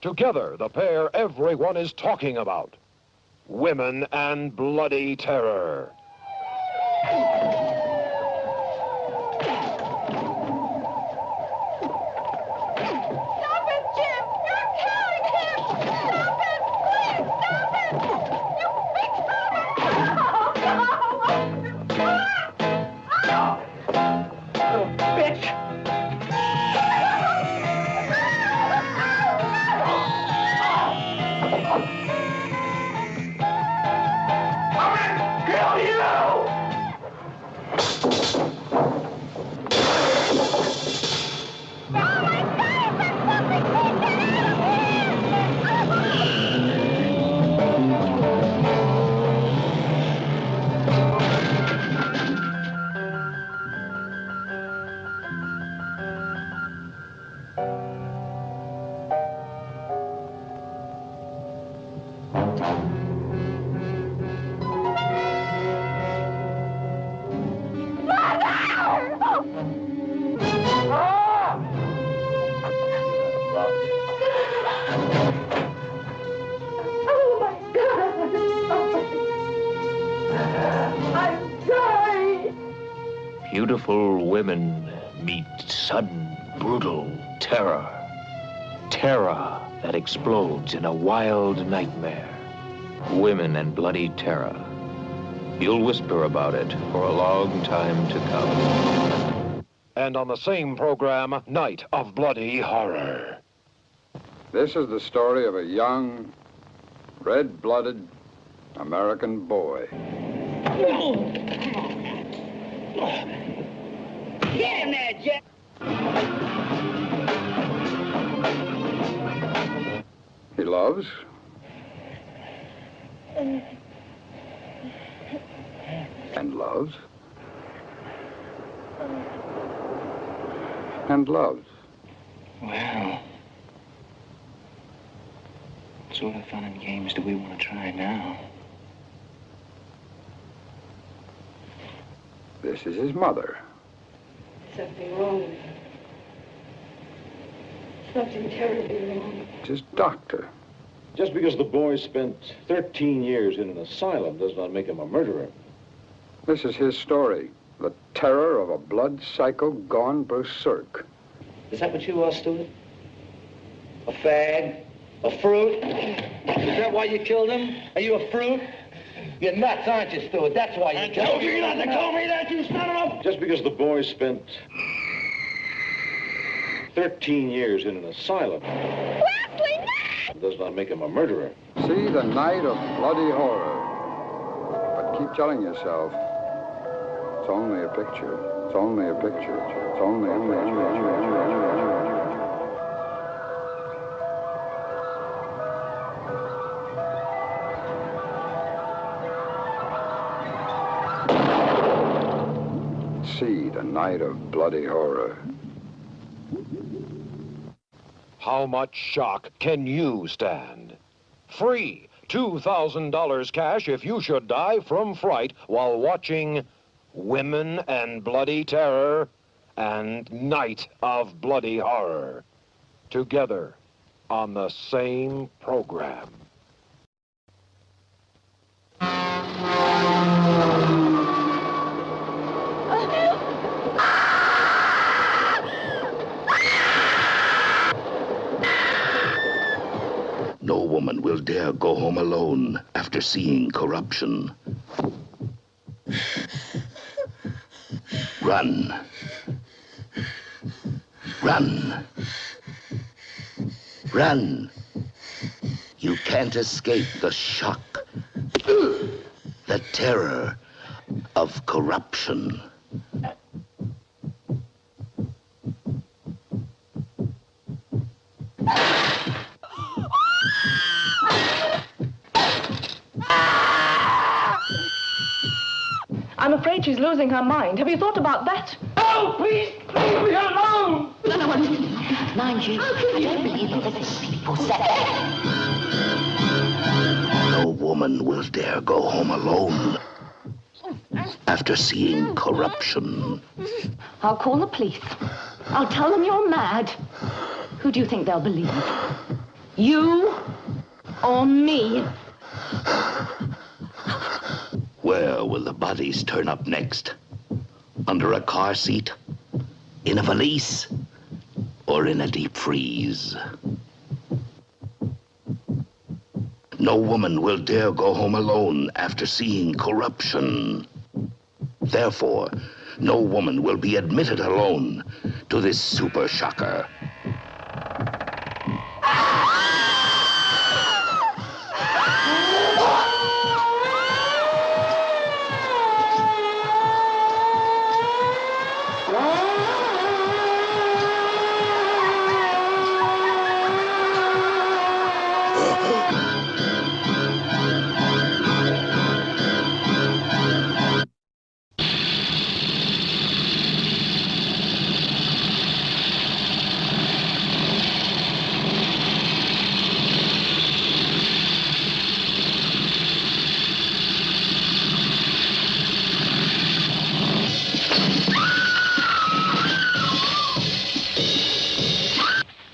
Together, the pair everyone is talking about. Women and Bloody Terror. Stop it, Jim! You're killing him! Stop it! Please, stop it! You big son of a... Little bitch! Beautiful women meet sudden, brutal terror. Terror that explodes in a wild nightmare. Women and Bloody Terror. You'll whisper about it for a long time to come. And on the same program, Night of Bloody Horror. This is the story of a young, red-blooded American boy. Get him there, Jack! He loves. And loves. And loves. Well, what sort of fun and games do we want to try now? This is his mother. Something wrong with her. Something terribly wrong. It's his doctor. Just because the boy spent 13 years in an asylum does not make him a murderer. This is his story. The terror of a blood cycle gone berserk. Is that what you are, Stewart? A fag? A fruit? Is that why you killed him? Are you a fruit? You're nuts, aren't you, Stewart? That's why you killed him. I told you not to call me that, you son of a... Just because the boy spent 13 years in an asylum does not make him a murderer. See the night of bloody horror. But keep telling yourself, it's only a picture. It's only a picture. It's only a picture. See the night of bloody horror. How much shock can you stand? Free $2,000 cash if you should die from fright while watching Women and Bloody Terror and Night of Bloody Horror. Together on the same program. No woman will dare go home alone after seeing corruption. Run. Run. Run. You can't escape the shock, the terror of corruption. I'm afraid she's losing her mind. Have you thought about that? Oh, please, leave me alone! Mind you, I don't believe that this people said. No woman will dare go home alone after seeing corruption. I'll call the police. I'll tell them you're mad. Who do you think they'll believe? You or me? Where will the bodies turn up next? Under a car seat? In a valise? Or in a deep freeze? No woman will dare go home alone after seeing corruption. Therefore, no woman will be admitted alone to this super shocker.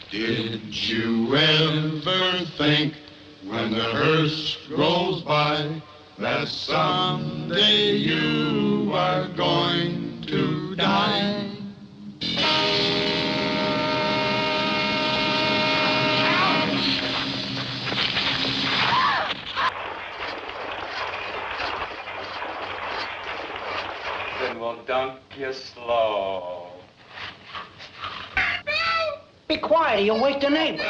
Did you ever think when the hearse rolls by that someday you are going to die? Then we'll dunk you slow. Be quiet, or you'll wake the neighbors.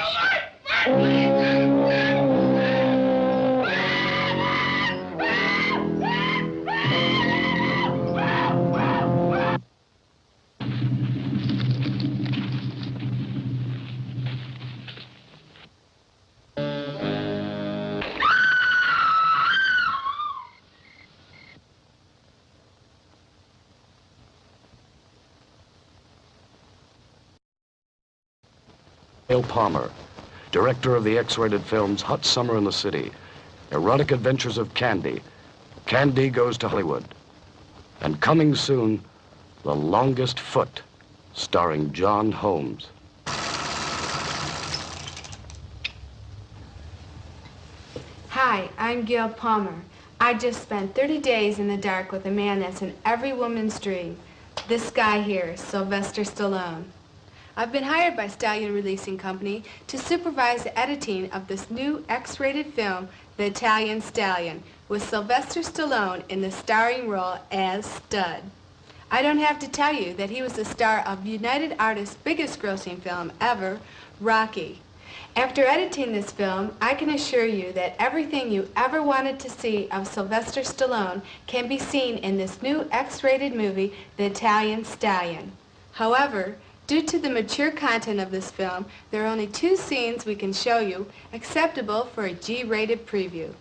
Dale Palmer, director of the X-rated films Hot Summer in the City, Erotic Adventures of Candy, Candy Goes to Hollywood, and coming soon, The Longest Foot, starring John Holmes. Hi, I'm Gail Palmer. I just spent 30 days in the dark with a man that's in every woman's dream. This guy here, Sylvester Stallone. I've been hired by Stallion Releasing Company to supervise the editing of this new X-rated film, The Italian Stallion, with Sylvester Stallone in the starring role as Stud. I don't have to tell you that he was the star of United Artists' biggest grossing film ever, Rocky. After editing this film, I can assure you that everything you ever wanted to see of Sylvester Stallone can be seen in this new X-rated movie, The Italian Stallion. However, due to the mature content of this film, there are only 2 scenes we can show you acceptable for a G-rated preview.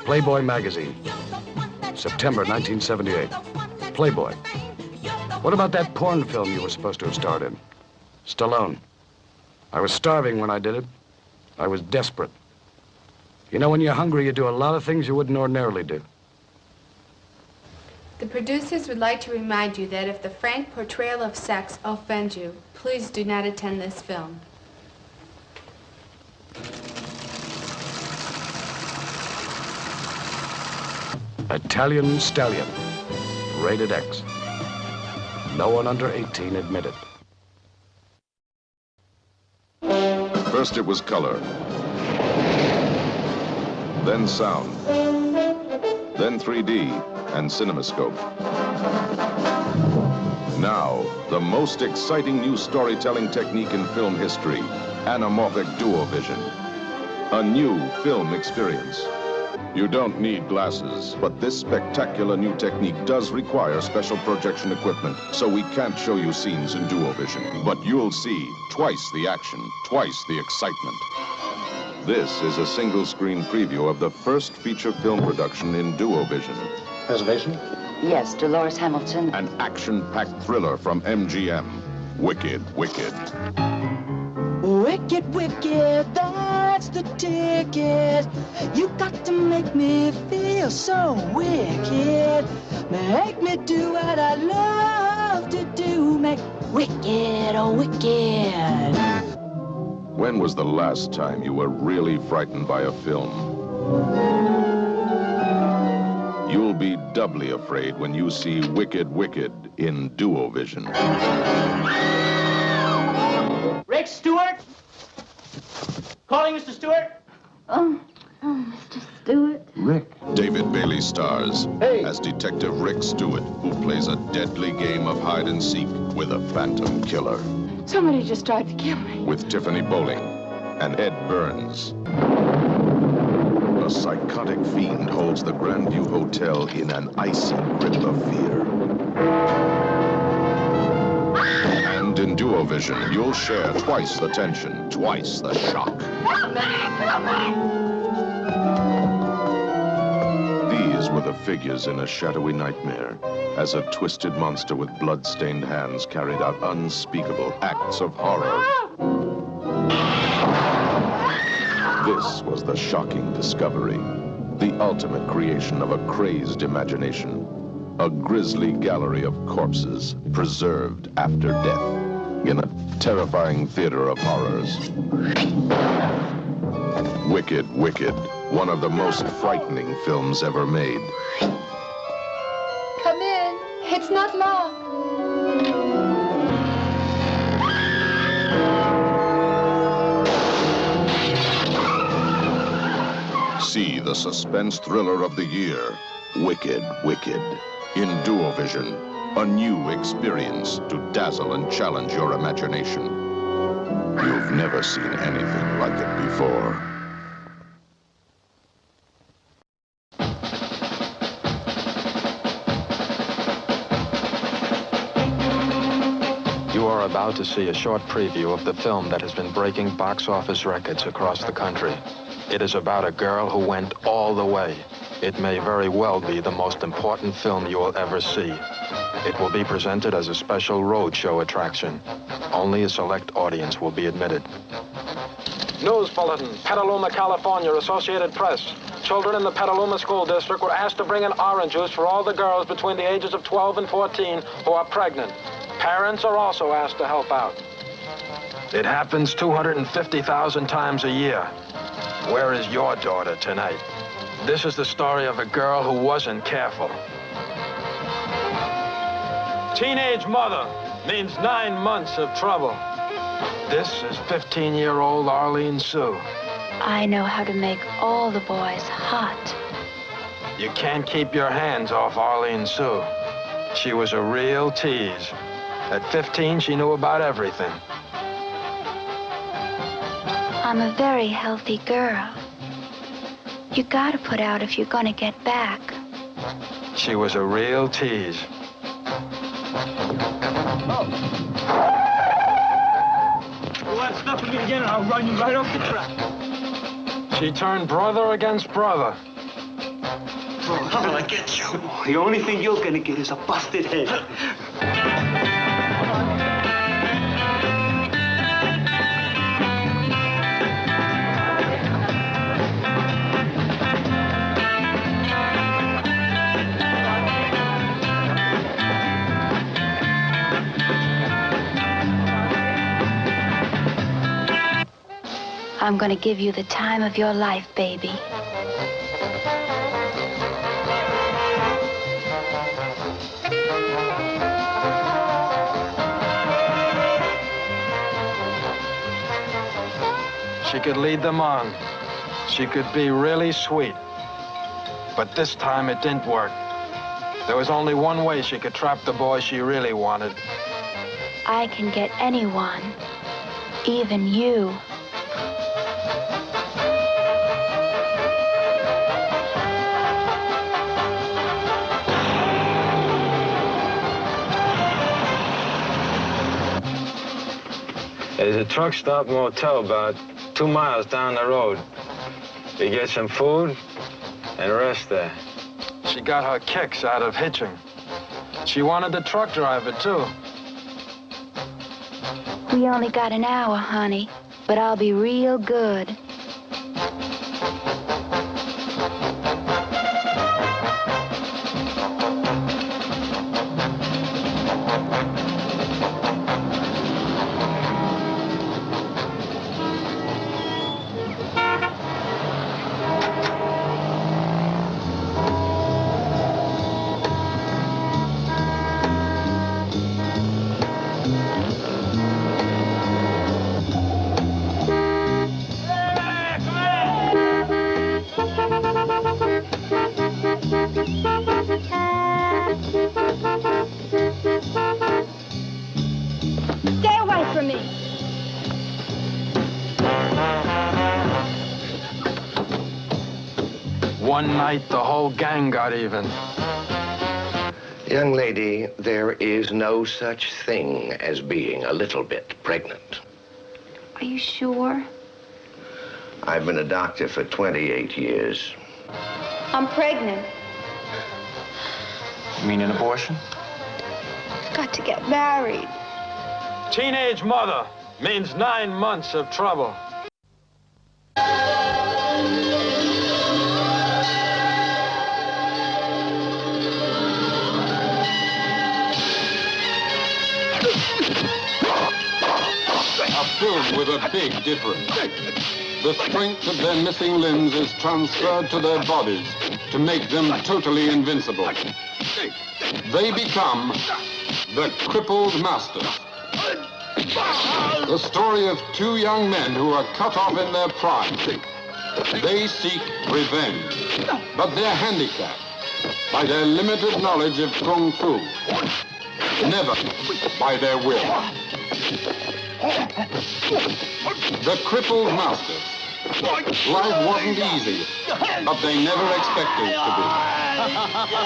Playboy magazine, September 1978. Playboy. What about that porn film you were supposed to have starred in? Stallone. I was starving when I did it. I was desperate. You know, when you're hungry, you do a lot of things you wouldn't ordinarily do. The producers would like to remind you that if the frank portrayal of sex offends you, please do not attend this film. Italian Stallion, rated X. No one under 18 admitted. First it was color, then sound, then 3D and CinemaScope. Now, the most exciting new storytelling technique in film history, anamorphic duovision. A new film experience. You don't need glasses, but this spectacular new technique does require special projection equipment, so we can't show you scenes in duovision. But you'll see twice the action, twice the excitement. This is a single-screen preview of the first feature film production in duovision. Reservation? Yes, Dolores Hamilton. An action-packed thriller from MGM. Wicked, Wicked. Wicked, wicked, that's the ticket. You got to make me feel so wicked. Make me do what I love to do. Make wicked, oh wicked. When was the last time you were really frightened by a film? You'll be doubly afraid when you see Wicked, Wicked in duovision. Rick Stewart? Calling Mr. Stewart? Oh, Mr. Stewart. Rick. David Bailey stars as Detective Rick Stewart, who plays a deadly game of hide and seek with a phantom killer. Somebody just tried to kill me. With Tiffany Bowling and Ed Burns. A psychotic fiend holds the Grandview Hotel in an icy grip of fear. And in duovision, you'll share twice the tension, twice the shock. These were the figures in a shadowy nightmare, as a twisted monster with blood-stained hands carried out unspeakable acts of horror. This was the shocking discovery, the ultimate creation of a crazed imagination, a grisly gallery of corpses preserved after death in a terrifying theater of horrors. Wicked, Wicked, one of the most frightening films ever made. Come in. It's not locked. See the suspense thriller of the year, Wicked, Wicked, in duovision, a new experience to dazzle and challenge your imagination. You've never seen anything like it before. You are about to see a short preview of the film that has been breaking box office records across the country. It is about a girl who went all the way. It may very well be the most important film you will ever see. It will be presented as a special roadshow attraction. Only a select audience will be admitted. News bulletin, Petaluma, California, Associated Press. Children in the Petaluma School District were asked to bring in orange juice for all the girls between the ages of 12 and 14 who are pregnant. Parents are also asked to help out. It happens 250,000 times a year. Where is your daughter tonight? This is the story of a girl who wasn't careful. Teenage mother means 9 months of trouble. This is 15-year-old Arlene Sue. I know how to make all the boys hot. You can't keep your hands off Arlene Sue. She was a real tease. At 15, she knew about everything. I'm a very healthy girl. You gotta put out if you're gonna get back. She was a real tease. Oh. You want to stop me again and I'll run you right off the track. She turned brother against brother. Oh, I'm gonna get you. The only thing you're gonna get is a busted head. I'm gonna give you the time of your life, baby. She could lead them on. She could be really sweet. But this time it didn't work. There was only one way she could trap the boy she really wanted. I can get anyone, even you. There's a truck stop motel about 2 miles down the road. You get some food and rest there. She got her kicks out of hitching. She wanted the truck driver, too. We only got an hour, honey, but I'll be real good. Stay away from me. One night, the whole gang got even. Young lady, there is no such thing as being a little bit pregnant. Are you sure? I've been a doctor for 28 years. I'm pregnant. You mean an abortion? Got to get married. Teenage mother means 9 months of trouble. A film with a big difference. The strength of their missing limbs is transferred to their bodies to make them totally invincible. They become the crippled masters. The story of 2 young men who are cut off in their prime. They seek revenge, but they're handicapped by their limited knowledge of Kung Fu, never by their will. The crippled masters. Life wasn't easy, but they never expected it to be.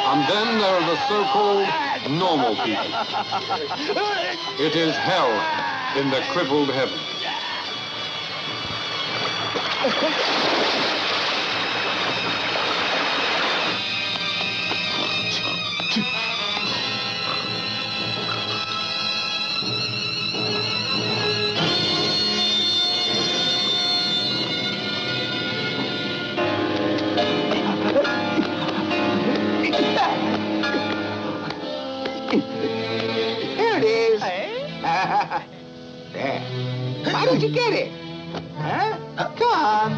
And then there are the so-called normal people. It is hell in the crippled heaven. Here it is. There. Why don't you get it? Huh? Come on.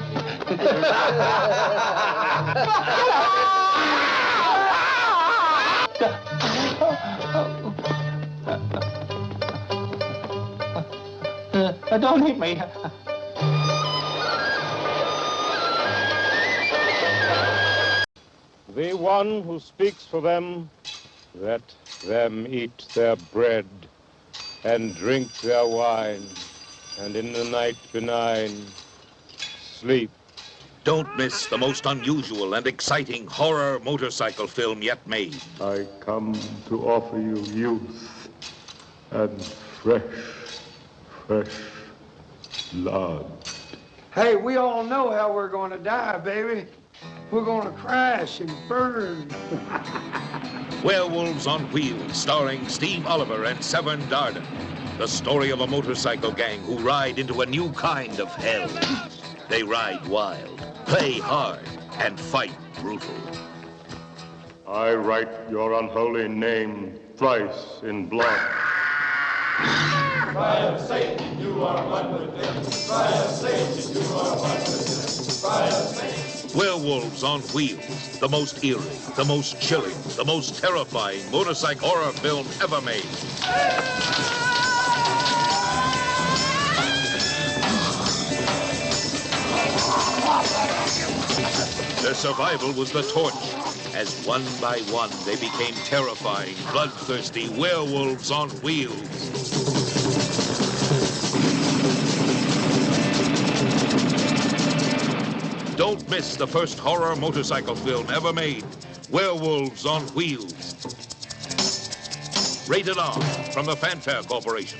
Don't hit me. The one who speaks for them, let them eat their bread and drink their wine, and in the night benign, sleep. Don't miss the most unusual and exciting horror motorcycle film yet made. I come to offer you youth and fresh blood. Hey, we all know how we're going to die, baby. We're going to crash and burn. Werewolves on Wheels, starring Steve Oliver and Severn Darden. The story of a motorcycle gang who ride into a new kind of hell. They ride wild, play hard, and fight brutal. I write your unholy name thrice in blood. Cry of Satan, you are one with them. Cry of Satan, you are one with them. Cry of Satan. Werewolves on Wheels, the most eerie, the most chilling, the most terrifying motorcycle horror film ever made. Their survival was the torch, as one by one they became terrifying, bloodthirsty werewolves on wheels. Don't miss the first horror motorcycle film ever made, Werewolves on Wheels. Rated R from the Fanfare Corporation.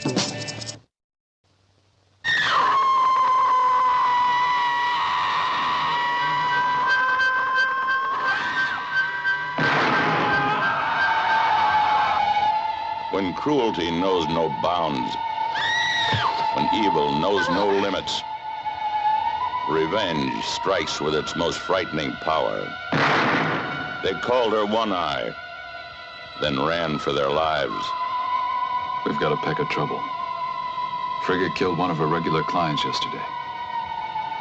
When cruelty knows no bounds, when evil knows no limits, revenge strikes with its most frightening power. They called her One Eye, then ran for their lives. We've got a peck of trouble. Frigga killed one of her regular clients yesterday.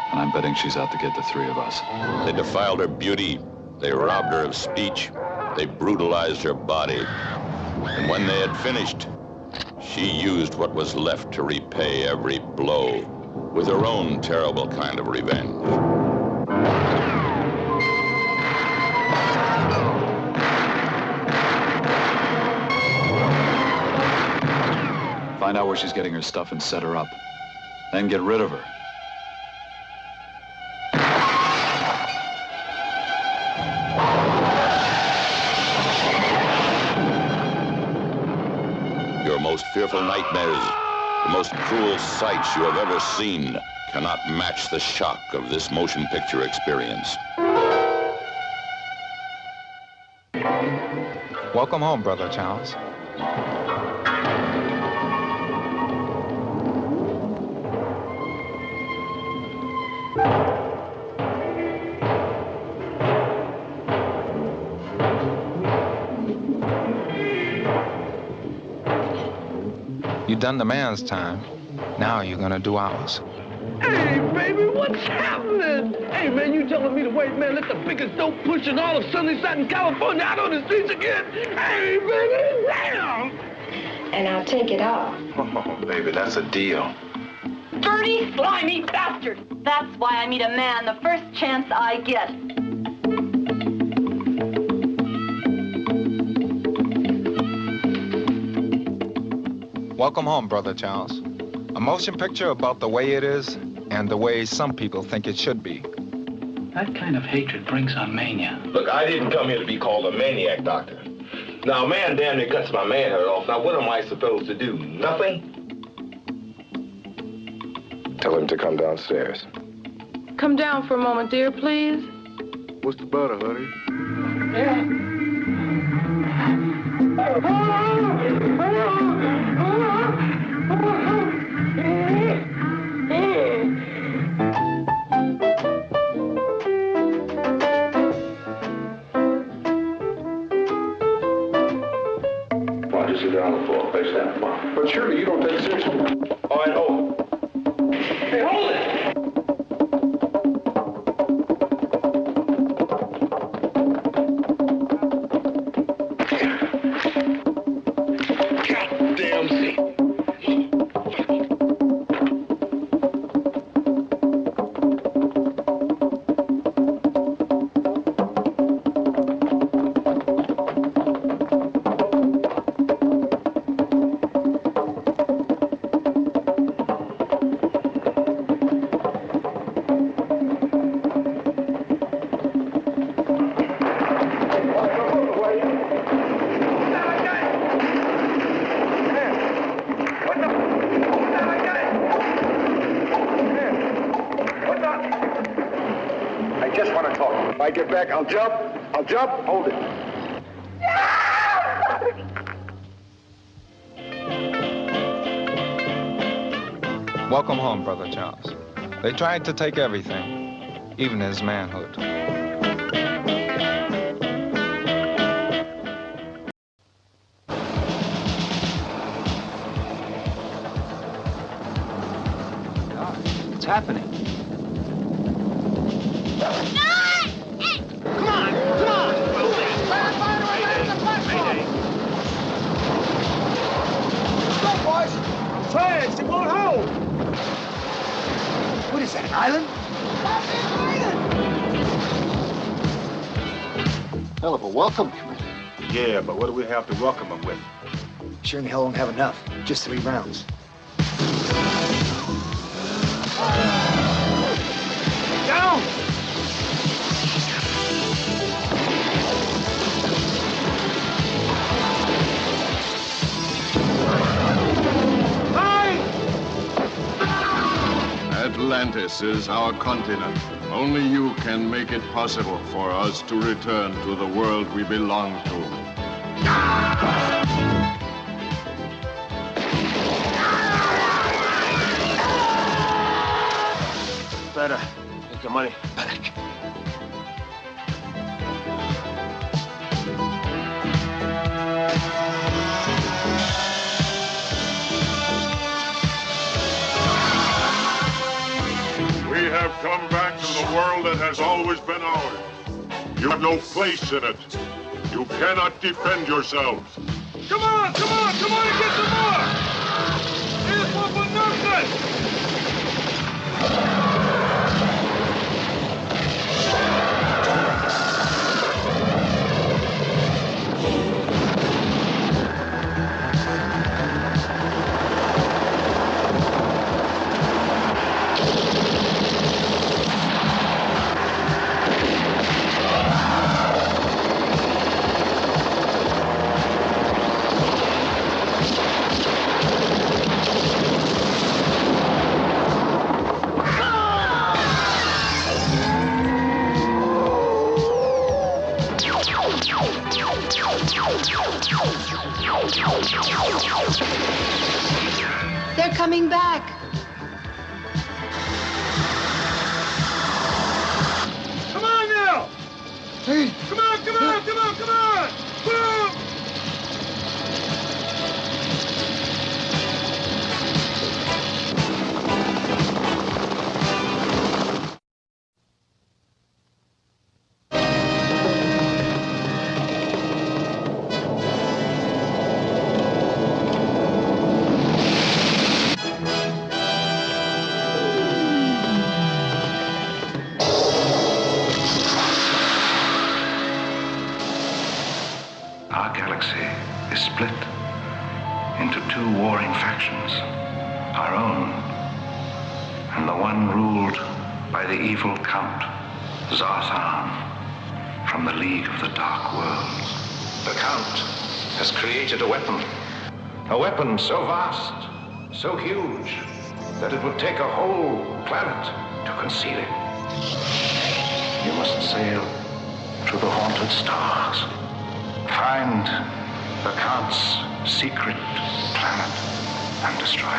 And I'm betting she's out to get the three of us. They defiled her beauty. They robbed her of speech. They brutalized her body. And when they had finished, she used what was left to repay every blow with her own terrible kind of revenge. Find out where she's getting her stuff and set her up. Then get rid of her. Your most fearful nightmares, the most cruel sights you have ever seen, cannot match the shock of this motion picture experience. Welcome home, Brother Charles. You done the man's time. Now you're gonna do ours. Hey, baby, what's happening? Hey, man, you telling me to wait, man, let the biggest dope push in all of sunny Southern California out on the streets again? Hey, baby, damn! And I'll take it off. Oh, baby, that's a deal. Dirty, slimy bastard. That's why I meet a man the first chance I get. Welcome home, Brother Charles. A motion picture about the way it is and the way some people think it should be. That kind of hatred brings on mania. Look, I didn't come here to be called a maniac, Doctor. Now, a man damn near cuts my manhood off. Now, what am I supposed to do? Nothing? Tell him to come downstairs. Come down for a moment, dear, please. What's the matter, honey? Why don't you sit down on the floor? Face down, come on. But surely you don't take it seriously. All right, hold it. Hey, hold it! Goddamn seat. I just want to talk. If I get back, I'll jump. I'll jump. Hold it. Welcome home, Brother Charles. They tried to take everything, even his manhood. What's happening? Flags, it won't hold. What is that, an island? Hell of a welcome committee. Yeah, but what do we have to welcome him with? Sure in the hell won't have enough. Just 3 rounds. Down! Atlantis is our continent. Only you can make it possible for us to return to the world we belong to. better. Take your money back. We have come back to the world that has always been ours. You have no place in it. You cannot defend yourselves. Come on, come on, come on and get some more! Here's one for nothing! They're coming back. Come on now! Hey! Come on, come on, come on, come on! Boom! Our galaxy is split into two warring factions, our own and the one ruled by the evil Count Zarthan from the League of the Dark Worlds. The Count has created a weapon so vast, so huge, that it would take a whole planet to conceal it. You must sail through the haunted stars. Find the Count's secret planet and destroy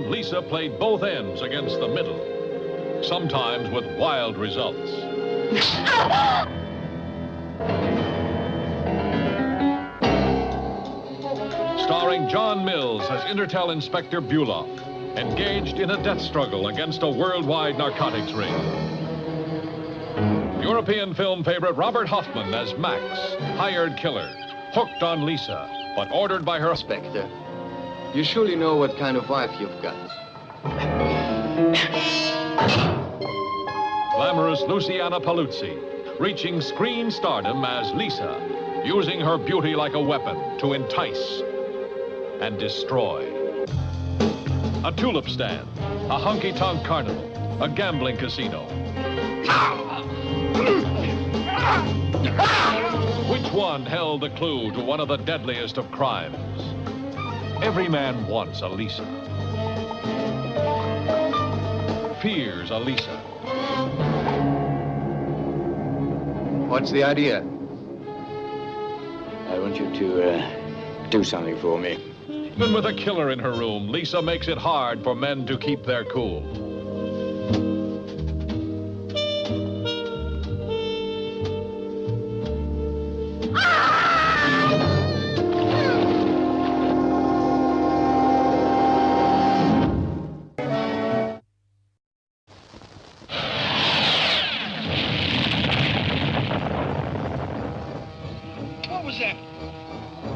Lisa played both ends against the middle, sometimes with wild results. Starring John Mills as Intertel Inspector Buloff, engaged in a death struggle against a worldwide narcotics ring. European film favorite Robert Hoffman as Max, hired killer, hooked on Lisa, but ordered by her... Inspector, you surely know what kind of wife you've got. Glamorous Luciana Paluzzi, reaching screen stardom as Lisa, using her beauty like a weapon to entice and destroy. a tulip stand, a honky-tonk carnival, a gambling casino. Which one held the clue to one of the deadliest of crimes? Every man wants a Lisa. Fears a Lisa. What's the idea? I want you to do something for me. Even with a killer in her room, Lisa makes it hard for men to keep their cool.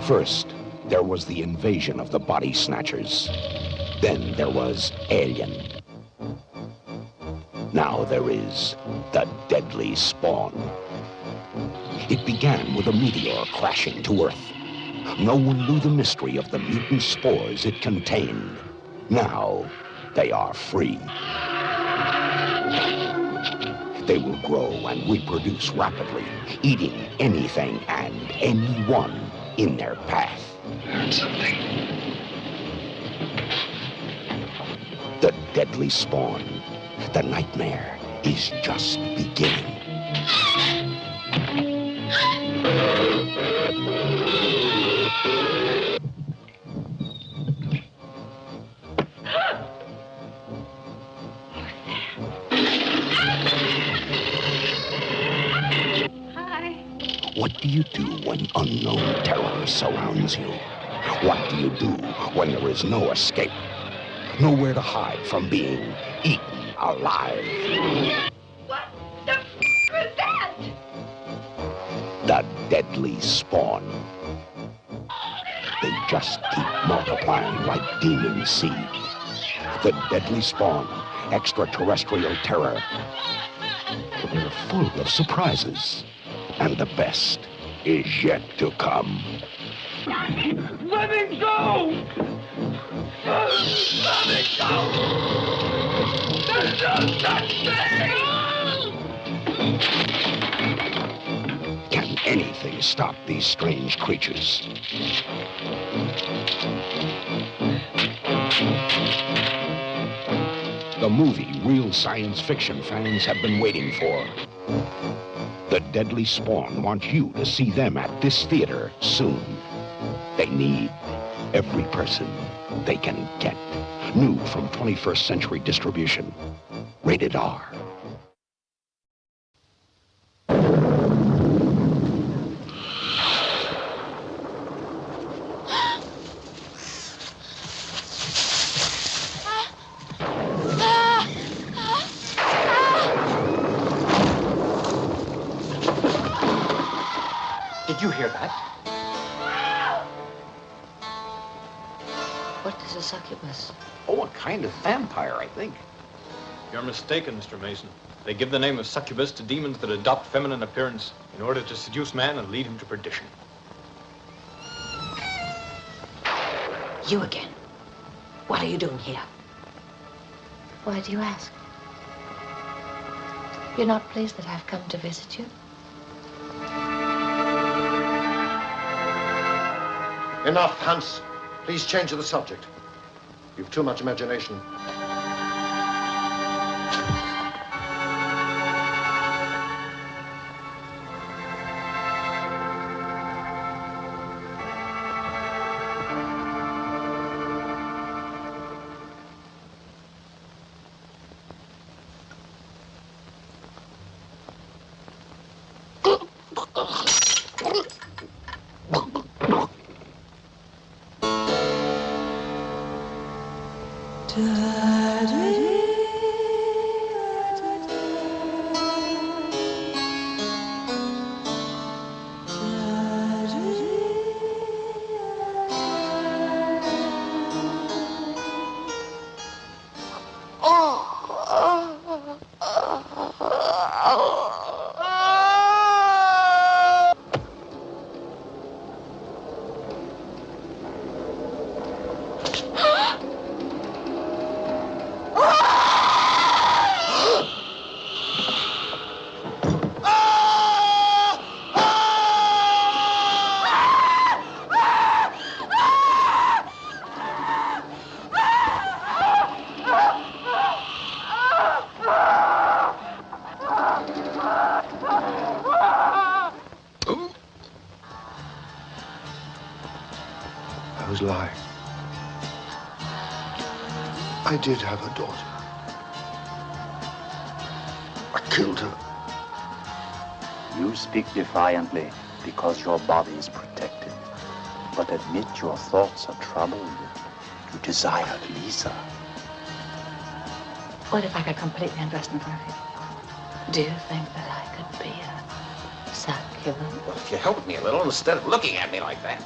First, there was the invasion of the body snatchers. Then there was Alien. Now there is the deadly spawn. It began with a meteor crashing to Earth. No one knew the mystery of the mutant spores it contained. Now, they are free. They will grow and reproduce rapidly, eating anything and anyone in their path. Learn something. The deadly spawn. The nightmare is just beginning. What do you do when unknown terror surrounds you? What do you do when there is no escape? Nowhere to hide from being eaten alive. What the f was that? The deadly spawn. They just keep multiplying like demon seed. The deadly spawn, extraterrestrial terror. They're full of surprises. And the best is yet to come. Let me go! Let me go! There's no such thing! Can anything stop these strange creatures? The movie real science fiction fans have been waiting for. The Deadly Spawn wants you to see them at this theater soon. They need every person they can get. New from 21st Century Distribution. Rated R. Did you hear that? What is a succubus? Oh, a kind of vampire, I think. You're mistaken, Mr. Mason. They give the name of succubus to demons that adopt feminine appearance in order to seduce man and lead him to perdition. You again. What are you doing here? Why do you ask? You're not pleased that I've come to visit you? Enough, Hans. Please change the subject. You've too much imagination. was lying. I did have a daughter. I killed her. You speak defiantly because your body is protected. But admit your thoughts are troubled. You desired Lisa. What if I could completely invest in her? Do you think that I could be a succulent? Well, if you helped me a little instead of looking at me like that.